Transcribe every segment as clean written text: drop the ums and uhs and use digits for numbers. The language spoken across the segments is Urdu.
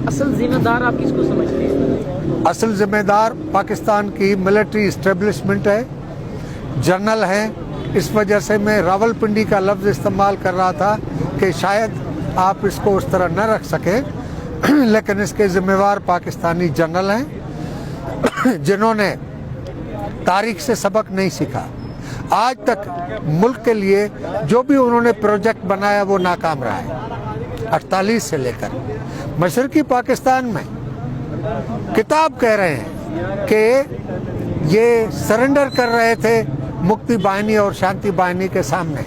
اصل ذمہ دار آپ کس کو سمجھتے ہیں؟ اصل ذمہ دار پاکستان کی ملٹری اسٹیبلشمنٹ ہے، جنرل ہیں۔ اس وجہ سے میں راولپنڈی کا لفظ استعمال کر رہا تھا کہ شاید آپ اس کو اس طرح نہ رکھ سکیں، لیکن اس کے ذمہ دار پاکستانی جنرل ہیں جنہوں نے تاریخ سے سبق نہیں سیکھا۔ آج تک ملک کے لیے جو بھی انہوں نے پروجیکٹ بنایا وہ ناکام رہا ہے، 48 سے لے کر مشرقی پاکستان میں۔ کتاب کہہ رہے ہیں کہ یہ سرنڈر کر رہے تھے مکتی باہنی اور شانتی باہنی کے سامنے،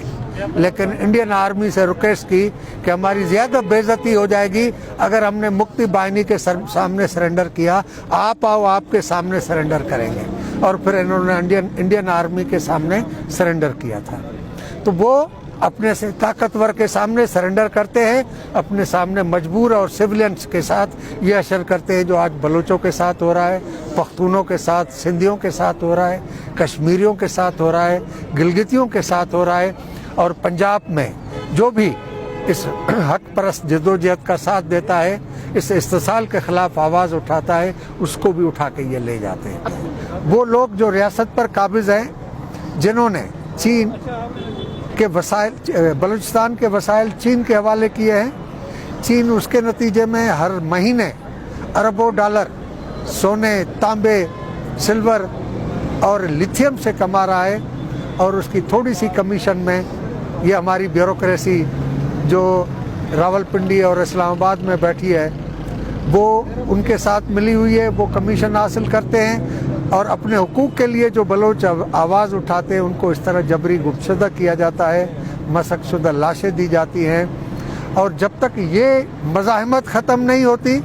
لیکن انڈین آرمی سے ریکویسٹ کی کہ ہماری زیادہ بے عزتی ہو جائے گی اگر ہم نے مکتی باہنی کے سامنے سرنڈر کیا، آپ آؤ آپ کے سامنے سرنڈر کریں گے، اور پھر انہوں نے انڈین آرمی کے سامنے سرنڈر کیا تھا۔ تو وہ اپنے سے طاقتور کے سامنے سرنڈر کرتے ہیں، اپنے سامنے مجبور اور سویلینس کے ساتھ یہ اشر کرتے ہیں جو آج بلوچوں کے ساتھ ہو رہا ہے، پختونوں کے ساتھ، سندھیوں کے ساتھ ہو رہا ہے، کشمیریوں کے ساتھ ہو رہا ہے، گلگتیوں کے ساتھ ہو رہا ہے، اور پنجاب میں جو بھی اس حق پرست جدوجہد کا ساتھ دیتا ہے، اس استحصال کے خلاف آواز اٹھاتا ہے، اس کو بھی اٹھا کے یہ لے جاتے ہیں۔ وہ لوگ جو ریاست پر قابض ہیں، جنہوں نے چین کے وسائل، بلوچستان کے وسائل چین کے حوالے کیے ہیں، چین اس کے نتیجے میں ہر مہینے اربوں ڈالر سونے، تانبے، سلور اور لیتھیم سے کما رہا ہے، اور اس کی تھوڑی سی کمیشن میں یہ ہماری بیوروکریسی جو راولپنڈی اور اسلام آباد میں بیٹھی ہے وہ ان کے ساتھ ملی ہوئی ہے، وہ کمیشن حاصل کرتے ہیں، اور اپنے حقوق کے لیے جو بلوچ آواز اٹھاتے ہیں ان کو اس طرح جبری گمشدہ کیا جاتا ہے، مسخ شدہ لاشیں دی جاتی ہیں، اور جب تک یہ مزاحمت ختم نہیں ہوتی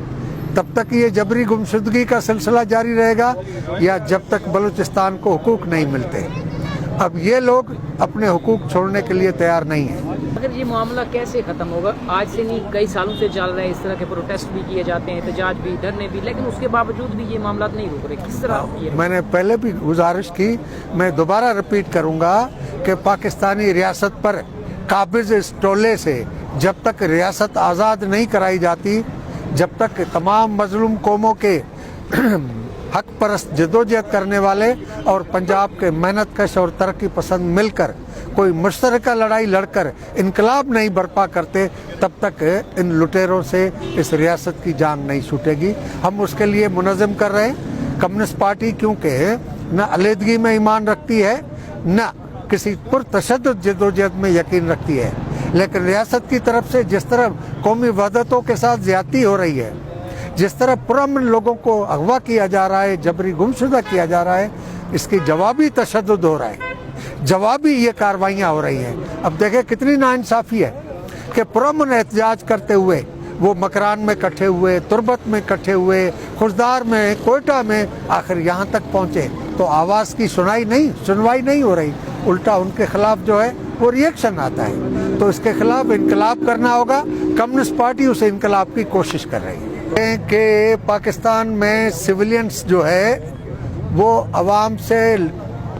تب تک یہ جبری گمشدگی کا سلسلہ جاری رہے گا، یا جب تک بلوچستان کو حقوق نہیں ملتے۔ اب یہ لوگ اپنے حقوق چھوڑنے کے لیے تیار نہیں ہیں۔ اگر یہ معاملہ کیسے ختم ہوگا؟ آج سے نہیں، کئی سالوں سے چل رہا ہے، اس طرح کے پروٹیسٹ بھی کیے جاتے ہیں، احتجاج بھی، دھرنے بھی، لیکن اس کے باوجود بھی یہ معاملات نہیں رک رہے، کس طرح؟ میں نے پہلے بھی گزارش کی، میں دوبارہ رپیٹ کروں گا کہ پاکستانی ریاست پر قابض اس ٹولے سے جب تک ریاست آزاد نہیں کرائی جاتی، جب تک تمام مظلوم قوموں کے حق پرست جدوجہد کرنے والے اور پنجاب کے محنت کش اور ترقی پسند مل کر کوئی مشترکہ لڑائی لڑ کر انقلاب نہیں برپا کرتے، تب تک ان لٹیروں سے اس ریاست کی جان نہیں چھوٹے گی۔ ہم اس کے لیے منظم کر رہے ہیں۔ کمیونسٹ پارٹی کیونکہ نہ علیحدگی میں ایمان رکھتی ہے، نہ کسی پرتشدد جدوجہد میں یقین رکھتی ہے، لیکن ریاست کی طرف سے جس طرح قومی وحدتوں کے ساتھ زیادتی ہو رہی ہے، جس طرح پرامن لوگوں کو اغوا کیا جا رہا ہے، جبری گمشدہ کیا جا رہا ہے، اس کی جوابی تشدد ہو رہا ہے، جوابی یہ کاروائیاں ہو رہی ہیں۔ اب دیکھیں کتنی ناانصافی ہے کہ پرامن احتجاج کرتے ہوئے وہ مکران میں کٹھے ہوئے، تربت میں کٹھے ہوئے، خوزدار میں، کوئٹہ میں، آخر یہاں تک پہنچے تو آواز کی سنوائی نہیں ہو رہی، الٹا ان کے خلاف جو ہے وہ ریئیکشن آتا ہے۔ تو اس کے خلاف انقلاب کرنا ہوگا۔ کمیونسٹ پارٹی اس انقلاب کی کوشش کر رہی ہے کہ پاکستان میں سویلینس جو ہے وہ عوام سے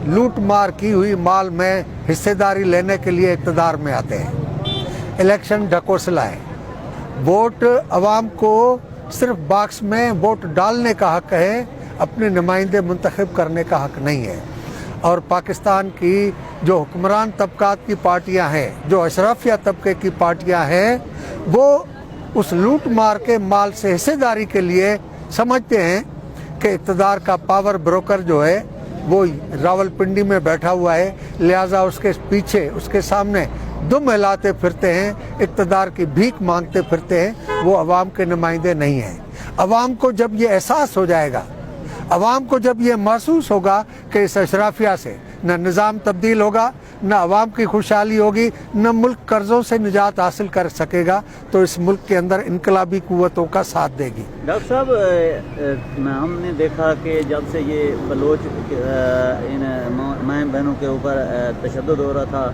لوٹ مار کی ہوئی مال میں حصے داری لینے کے لیے اقتدار میں آتے ہیں۔ الیکشن ڈھکوسلا ہے، ووٹ عوام کو صرف باکس میں ووٹ ڈالنے کا حق ہے، اپنے نمائندے منتخب کرنے کا حق نہیں ہے۔ اور پاکستان کی جو حکمران طبقات کی پارٹیاں ہیں، جو اشرافیہ طبقے کی پارٹیاں ہیں، وہ اس لوٹ مار کے مال سے حصے داری کے لیے سمجھتے ہیں کہ اقتدار کا پاور بروکر جو ہے وہ راولپنڈی میں بیٹھا ہوا ہے، لہٰذا اس کے پیچھے، اس کے سامنے دم ہلاتے پھرتے ہیں، اقتدار کی بھیک مانگتے پھرتے ہیں، وہ عوام کے نمائندے نہیں ہیں۔ عوام کو جب یہ احساس ہو جائے گا، عوام کو جب یہ محسوس ہوگا کہ اس اشرافیہ سے نہ نظام تبدیل ہوگا، نہ عوام کی خوشحالی ہوگی، نہ ملک قرضوں سے نجات حاصل کر سکے گا، تو اس ملک کے اندر انقلابی قوتوں کا ساتھ دے گی۔ ڈاکٹر صاحب، ہم نے دیکھا کہ جب سے یہ بلوچ ان مائیں بہنوں کے اوپر تشدد ہو رہا تھا،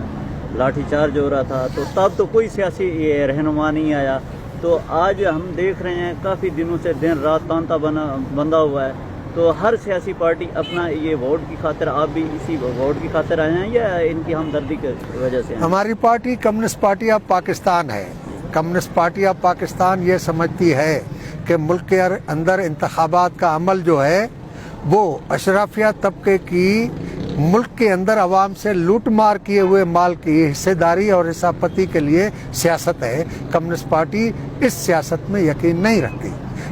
لاٹھی چارج ہو رہا تھا، تو تب تو کوئی سیاسی رہنما نہیں آیا، تو آج ہم دیکھ رہے ہیں کافی دنوں سے دن رات تانتا بندہ ہوا ہے، تو ہر سیاسی پارٹی اپنا یہ ووٹ کی خاطر، آپ بھی اسی ووٹ کی خاطر آئے ہیں یا ان کی ہمدردی کی وجہ سے؟ ہماری party communist party of Pakistan ہے۔ کمیونسٹ پارٹی آف پاکستان یہ سمجھتی ہے کہ ملک کے اندر انتخابات کا عمل جو ہے وہ اشرافیہ طبقے کی ملک کے اندر عوام سے لوٹ مار کیے ہوئے مال کی حصے داری اور حصہ پتی کے لیے سیاست ہے۔ کمیونسٹ پارٹی اس سیاست میں یقین نہیں رکھتی۔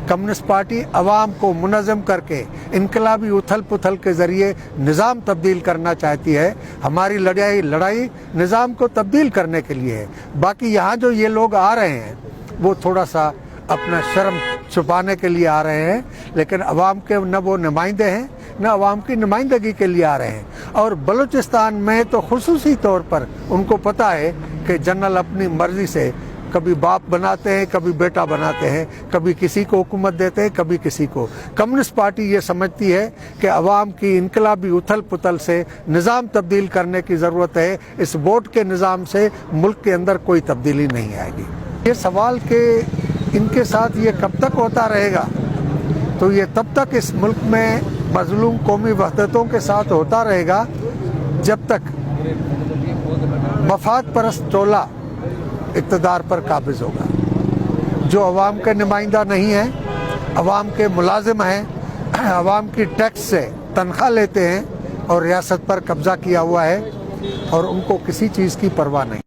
کمیونسٹ پارٹی عوام کو منظم کر کے انقلابی اتھل پتھل کے ذریعے نظام تبدیل کرنا چاہتی ہے۔ ہماری لڑائی نظام کو تبدیل کرنے کے لیے ہے۔ باقی یہاں جو یہ لوگ آ رہے ہیں وہ تھوڑا سا اپنا شرم چھپانے کے لیے آ رہے ہیں، لیکن عوام کے نہ وہ نمائندے ہیں نہ عوام کی نمائندگی کے لیے آ رہے ہیں۔ اور بلوچستان میں تو خصوصی طور پر ان کو پتہ ہے کہ جنرل اپنی مرضی سے کبھی باپ بناتے ہیں، کبھی بیٹا بناتے ہیں، کبھی کسی کو حکومت دیتے ہیں، کبھی کسی کو۔ کمیونسٹ پارٹی یہ سمجھتی ہے کہ عوام کی انقلابی اتھل پتھل سے نظام تبدیل کرنے کی ضرورت ہے۔ اس ووٹ کے نظام سے ملک کے اندر کوئی تبدیلی نہیں آئے گی۔ یہ سوال کہ ان کے ساتھ یہ کب تک ہوتا رہے گا، تو یہ تب تک اس ملک میں مظلوم قومی وحدتوں کے ساتھ ہوتا رہے گا جب تک مفاد پرست ٹولہ اقتدار پر قابض ہوگا، جو عوام کے نمائندہ نہیں ہیں، عوام کے ملازم ہیں، عوام کی ٹیکس سے تنخواہ لیتے ہیں اور ریاست پر قبضہ کیا ہوا ہے اور ان کو کسی چیز کی پرواہ نہیں۔